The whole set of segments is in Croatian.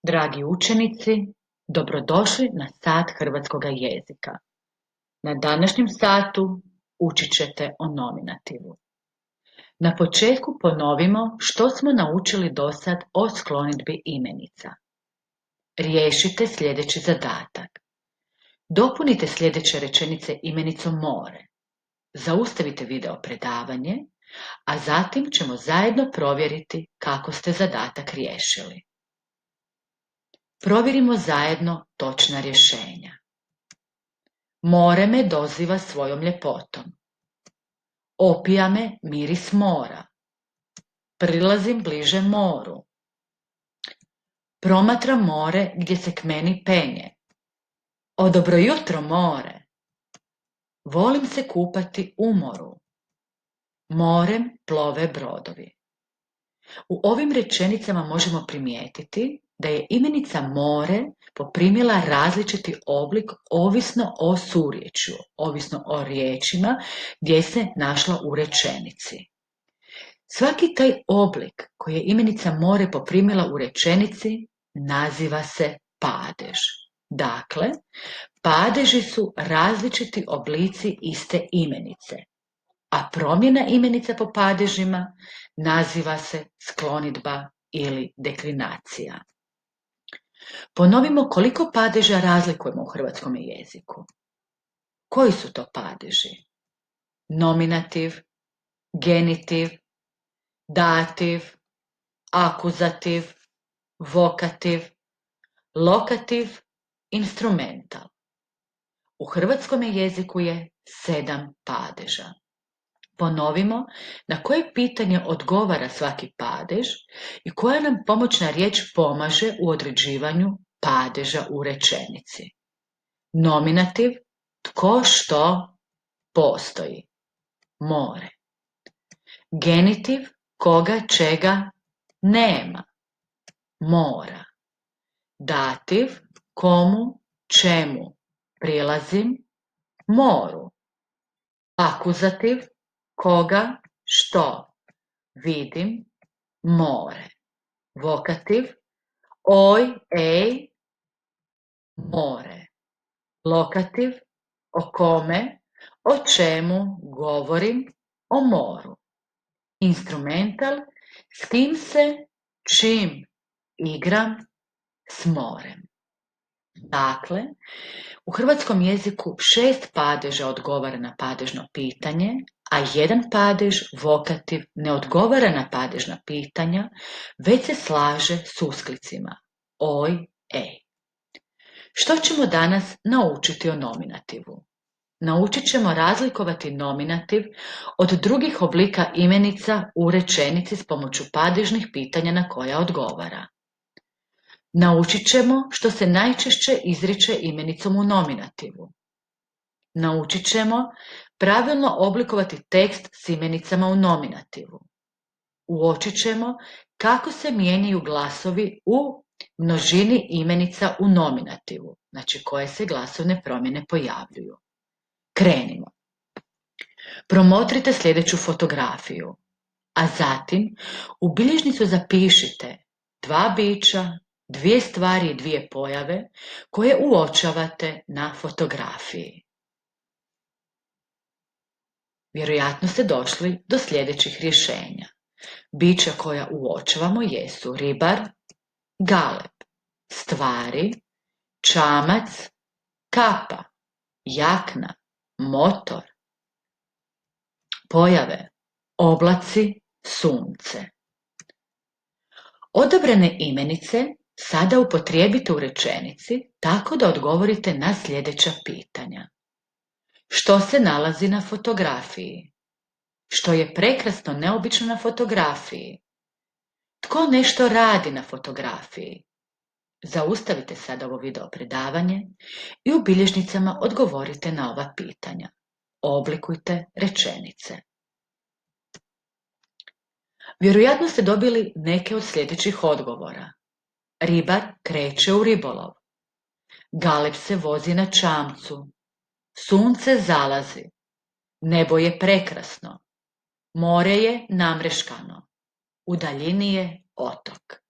Dragi učenici, dobrodošli na sat hrvatskoga jezika. Na današnjem satu učit ćete o nominativu. Na početku ponovimo što smo naučili dosad o sklonidbi imenica. Riješite sljedeći zadatak. Dopunite sljedeće rečenice imenicom more. Zaustavite video predavanje, a zatim ćemo zajedno provjeriti kako ste zadatak riješili. Provjerimo zajedno točna rješenja. More me doziva svojom ljepotom. Opija me miris mora. Prilazim bliže moru. Promatram more gdje se k meni penje. O dobro jutro more. Volim se kupati u moru. Morem plove brodovi. U ovim rečenicama možemo primijetiti da je imenica more poprimila različiti oblik ovisno o surječju, ovisno o riječima gdje se našla u rečenici. Svaki taj oblik koji je imenica more poprimila u rečenici naziva se padež. Dakle, padeži su različiti oblici iste imenice, a promjena imenica po padežima naziva se sklonidba ili deklinacija. Ponovimo koliko padeža razlikujemo u hrvatskom jeziku. Koji su to padeži? Nominativ, genitiv, dativ, akuzativ, vokativ, lokativ, instrumental. U hrvatskom jeziku je 7 padeža. Ponovimo na koje pitanje odgovara svaki padež i koja nam pomoćna riječ pomaže u određivanju padeža u rečenici. Nominativ, tko što postoji, more. Genitiv, koga čega nema, mora. Dativ, komu čemu prilazim, moru. Akuzativ, koga, što, vidim, more. Vokativ, oj, ej, more. Lokativ, o kome, o čemu govorim, o moru. Instrumental, s kim se, čim igram, s morem. Dakle, u hrvatskom jeziku 6 padeža odgovara na padežno pitanje, a 1 padež, vokativ, ne odgovara na padežna pitanja, već se slaže s usklicima oj, ej. Što ćemo danas naučiti o nominativu? Naučit ćemo razlikovati nominativ od drugih oblika imenica u rečenici s pomoću padežnih pitanja na koja odgovara. Naučit ćemo što se najčešće izriče imenicom u nominativu. Naučit ćemo pravilno oblikovati tekst s imenicama u nominativu. Uočit ćemo kako se mijenjaju glasovi u množini imenica u nominativu, znači koje se glasovne promjene pojavljuju. Krenimo. Promotrite sljedeću fotografiju, a zatim u bilježnicu zapišite 2 bića, 2 stvari i 2 pojave koje uočavate na fotografiji. Vjerojatno ste došli do sljedećih rješenja. Bića koja uočavamo jesu ribar, galeb, stvari, čamac, kapa, jakna, motor. Pojave, oblaci, sunce. Odabrane imenice sada upotrijebite u rečenici tako da odgovorite na sljedeća pitanja. Što se nalazi na fotografiji? Što je prekrasno neobično na fotografiji? Tko nešto radi na fotografiji? Zaustavite sada ovo video predavanje i u bilježnicama odgovorite na ova pitanja. Oblikujte rečenice. Vjerojatno ste dobili neke od sljedećih odgovora. Ribar kreće u ribolov. Galeb se vozi na čamcu. Sunce zalazi. Nebo je prekrasno. More je namreškano. U daljini je otok.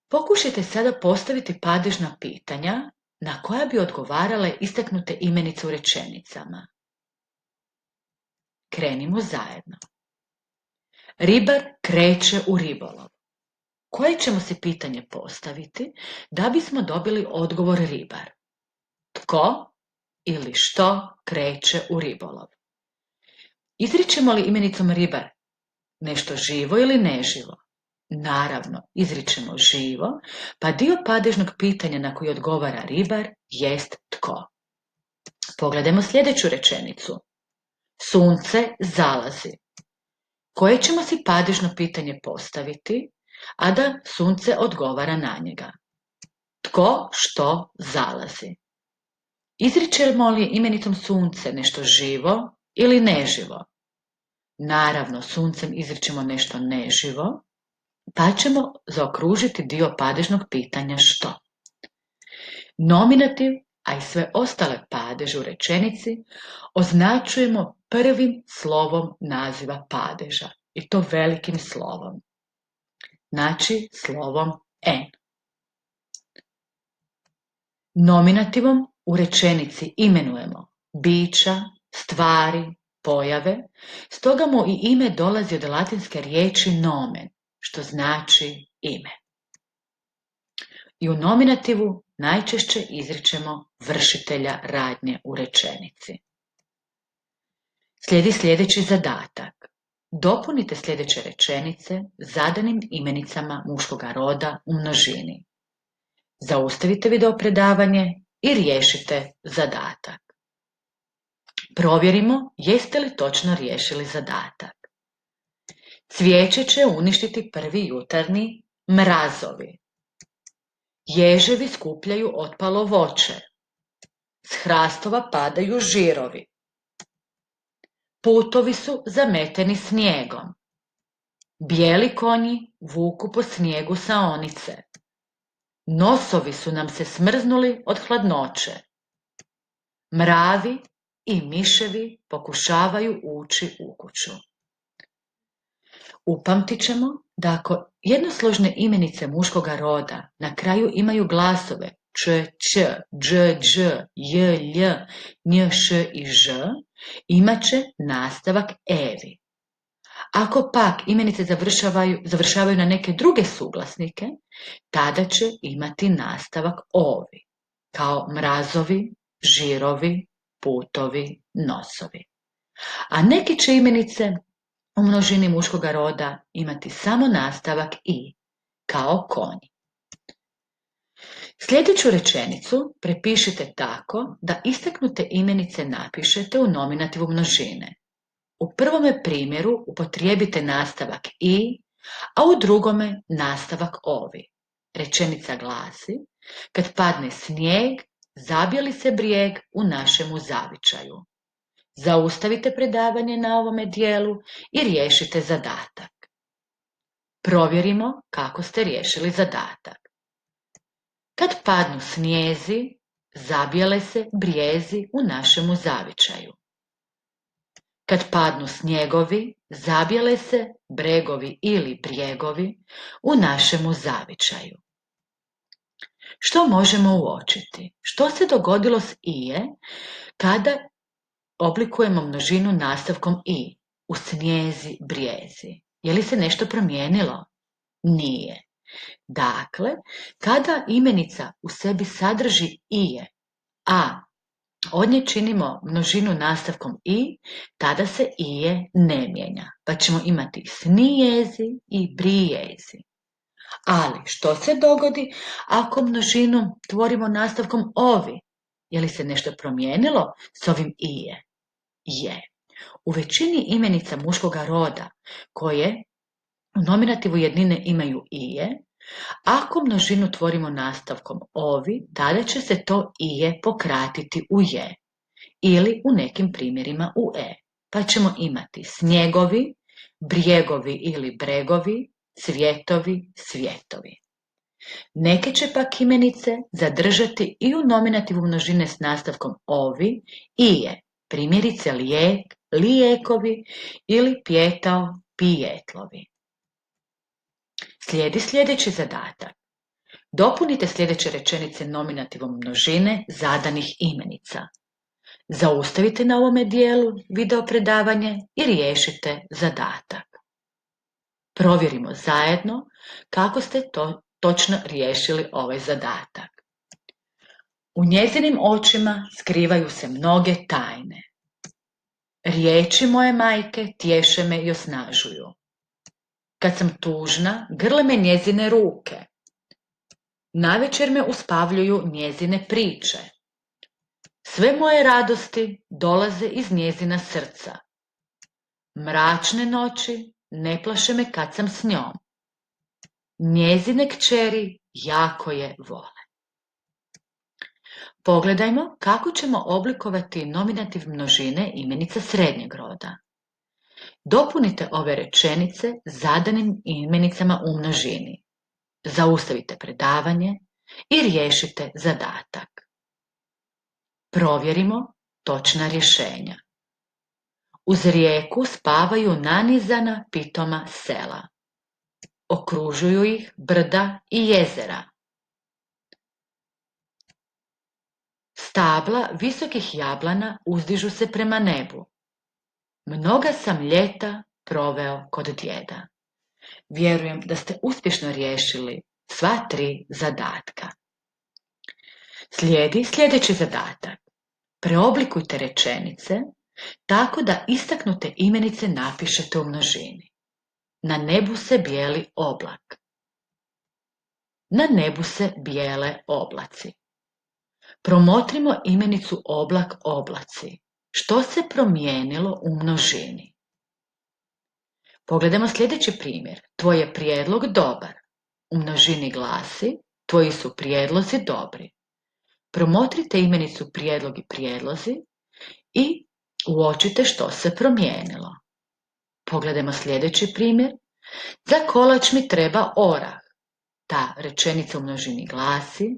Pokušajte sada postaviti padežna pitanja na koja bi odgovarale istaknute imenice u rečenicama. Krenimo zajedno. Ribar kreće u ribolov. Koje ćemo si pitanje postaviti da bismo dobili odgovor ribar? Tko ili što kreće u ribolov? Izričemo li imenicom ribar nešto živo ili neživo? Naravno, izričemo živo, pa dio padežnog pitanja na koji odgovara ribar jest tko. Pogledajmo sljedeću rečenicu. Sunce zalazi. Koje ćemo si padežno pitanje postaviti, a da sunce odgovara na njega? Tko što zalazi? Izričemo li imenicom sunce nešto živo ili neživo? Naravno, suncem izričemo nešto neživo, pa ćemo zaokružiti dio padežnog pitanja što. Nominativ, a i sve ostale padeže u rečenici, označujemo prvim slovom naziva padeža, i to velikim slovom. Znači slovom N. Nominativom u rečenici imenujemo bića, stvari, pojave, stoga mu i ime dolazi od latinske riječi nomen, što znači ime. I u nominativu najčešće izričemo vršitelja radnje u rečenici. Slijedi sljedeći zadatak. Dopunite sljedeće rečenice zadanim imenicama muškoga roda u množini. Zaustavite video predavanje i riješite zadatak. Provjerimo jeste li točno riješili zadatak. Cvijeće će uništiti prvi jutarnji mrazovi. Ježevi skupljaju otpalo voće. S hrastova padaju žirovi. Putovi su zameteni snijegom. Bijeli konji vuku po snijegu saonice. Nosovi su nam se smrznuli od hladnoće. Mravi i miševi pokušavaju ući u kuću. Upamtit ćemo da ako jednosložne imenice muškoga roda na kraju imaju glasove č, ć, dž, dž, j, lj, nj, š i ž, imat će nastavak evi. Ako pak imenice završavaju na neke druge suglasnike, tada će imati nastavak ovi, kao mrazovi, žirovi, putovi, nosovi. A neke će imenice u množini muškoga roda imati samo nastavak i, kao konji. Sljedeću rečenicu prepišite tako da istaknute imenice napišete u nominativu množine. U prvome primjeru upotrijebite nastavak i, a u drugome nastavak ovi. Rečenica glasi: kad padne snijeg, zabijeli se brijeg u našemu zavičaju. Zaustavite predavanje na ovome dijelu i riješite zadatak. Provjerimo kako ste riješili zadatak. Kad padnu snijezi, zabijele se brijezi u našemu zavičaju. Kad padnu snjegovi, zabijele se bregovi ili brijegu u našemu zavičaju. Što možemo uočiti? Što se dogodilo s ije kada oblikujemo množinu nastavkom i? U snijezi, brijezi. Je li se nešto promijenilo? Nije. Dakle, kada imenica u sebi sadrži ije, a od nje činimo množinu nastavkom i, tada se ije ne mijenja, pa ćemo imati snijezi i brijezi. Ali što se dogodi ako množinu tvorimo nastavkom ovi? Je li se nešto promijenilo s ovim ije? Je. U većini imenica muškoga roda koje u nominativu jednine imaju ije, ako množinu tvorimo nastavkom ovi, tada će se to ije pokratiti u je ili u nekim primjerima u e, pa ćemo imati snjegovi, brijegovi ili bregovi, cvjetovi, svjetovi. Neke će pak imenice zadržati i u nominativu množine s nastavkom ovi i je, primjerice lijek, lijekovi ili pjetao, pijetlovi. Slijedi sljedeći zadatak. Dopunite sljedeće rečenice nominativom množine zadanih imenica. Zaustavite na ovome dijelu video predavanje i riješite zadatak. Provjerimo zajedno kako ste točno riješili ovaj zadatak. U njezinim očima skrivaju se mnoge tajne. Riječi moje majke tješe me i osnažuju. Kad sam tužna, grle me njezine ruke. Navečer me uspavljuju njezine priče. Sve moje radosti dolaze iz njezina srca. Mračne noći ne plaše me kad sam s njom. Njezine kćeri jako je vole. Pogledajmo kako ćemo oblikovati nominativ množine imenica srednjeg roda. Dopunite ove rečenice zadanim imenicama u množini. Zaustavite predavanje i riješite zadatak. Provjerimo točna rješenja. Uz rijeku spavaju nanizana pitoma sela. Okružuju ih brda i jezera. Stabla visokih jablana uzdižu se prema nebu. Mnoga sam ljeta proveo kod djeda. Vjerujem da ste uspješno riješili sva 3 zadatka. Slijedi sljedeći zadatak. Preoblikujte rečenice tako da istaknute imenice napišete u množini. Na nebu se bijeli oblak. Na nebu se bijele oblaci. Promotrimo imenicu oblak oblaci. Što se promijenilo u množini? Pogledajmo sljedeći primjer. Tvoj je prijedlog dobar. U množini glasi, tvoji su prijedlozi dobri. Promotrite imenicu prijedlog i prijedlozi i uočite što se promijenilo. Pogledajmo sljedeći primjer. Za kolač mi treba orah. Ta rečenica u množini glasi,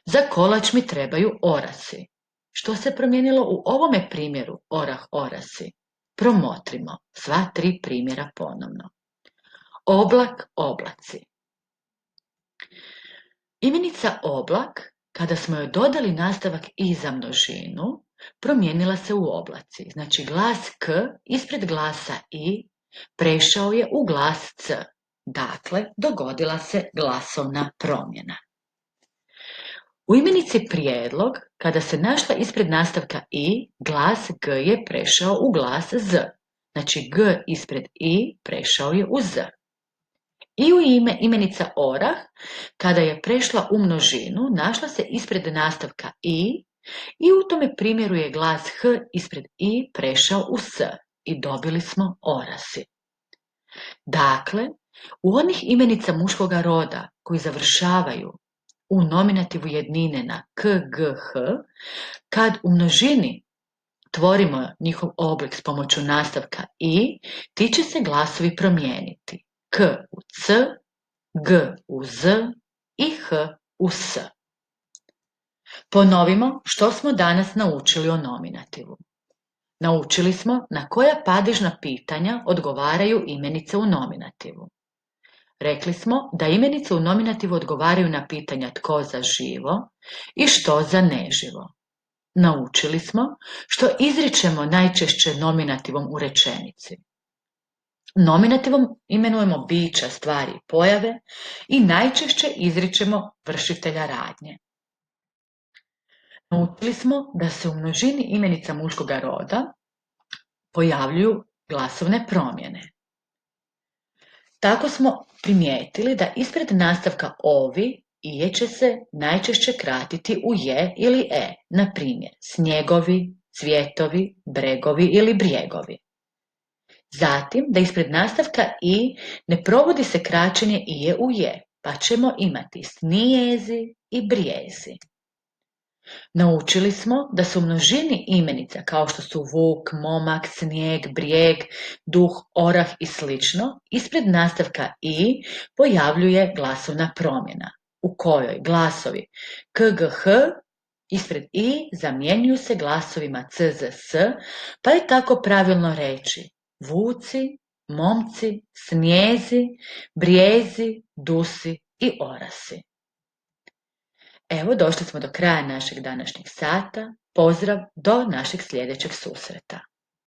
za kolač mi trebaju orasi. Što se promijenilo u ovome primjeru orah, orasi? Promotrimo sva 3 primjera ponovno. Oblak, oblaci. Imenica oblak, kada smo joj dodali nastavak i za množinu, promijenila se u oblaci. Znači glas k ispred glasa i prešao je u glas c. Dakle, dogodila se glasovna promjena. U imenici prijedlog, kada se našla ispred nastavka i, glas g je prešao u glas z. Znači g ispred i prešao je u z. I u imenica orah, kada je prešla u množinu, našla se ispred nastavka i u tome primjeru je glas h ispred i prešao u s i dobili smo orasi. Dakle, u onih imenica muškoga roda koji završavaju u nominativu jednine na k, g, h, kad u množini tvorimo njihov oblik s pomoću nastavka i, ti će se glasovi promijeniti. K u c, g u z i h u s. Ponovimo što smo danas naučili o nominativu. Naučili smo na koja padežna pitanja odgovaraju imenice u nominativu. Rekli smo da imenice u nominativu odgovaraju na pitanja tko za živo i što za neživo. Naučili smo što izričemo najčešće nominativom u rečenici. Nominativom imenujemo bića, stvari i pojave i najčešće izričemo vršitelja radnje. Naučili smo da se u množini imenica muškoga roda pojavljuju glasovne promjene. Tako smo primijetili da ispred nastavka ovi ije će se najčešće kratiti u je ili e, na primjer snjegovi, cvjetovi, bregovi ili brijegovi. Zatim da ispred nastavka i ne provodi se kraćenje ije u je, pa ćemo imati snijezi i brijezi. Naučili smo da su u množini imenica kao što su vuk, momak, snijeg, brijeg, duh, orah i sl. Ispred nastavka i pojavljuje glasovna promjena u kojoj glasovi k, g, h ispred i zamjenjuju se glasovima c, z, s, pa je tako pravilno reći vuci, momci, snijezi, brijezi, dusi i orasi. Evo, došli smo do kraja našeg današnjeg sata. Pozdrav do našeg sljedećeg susreta.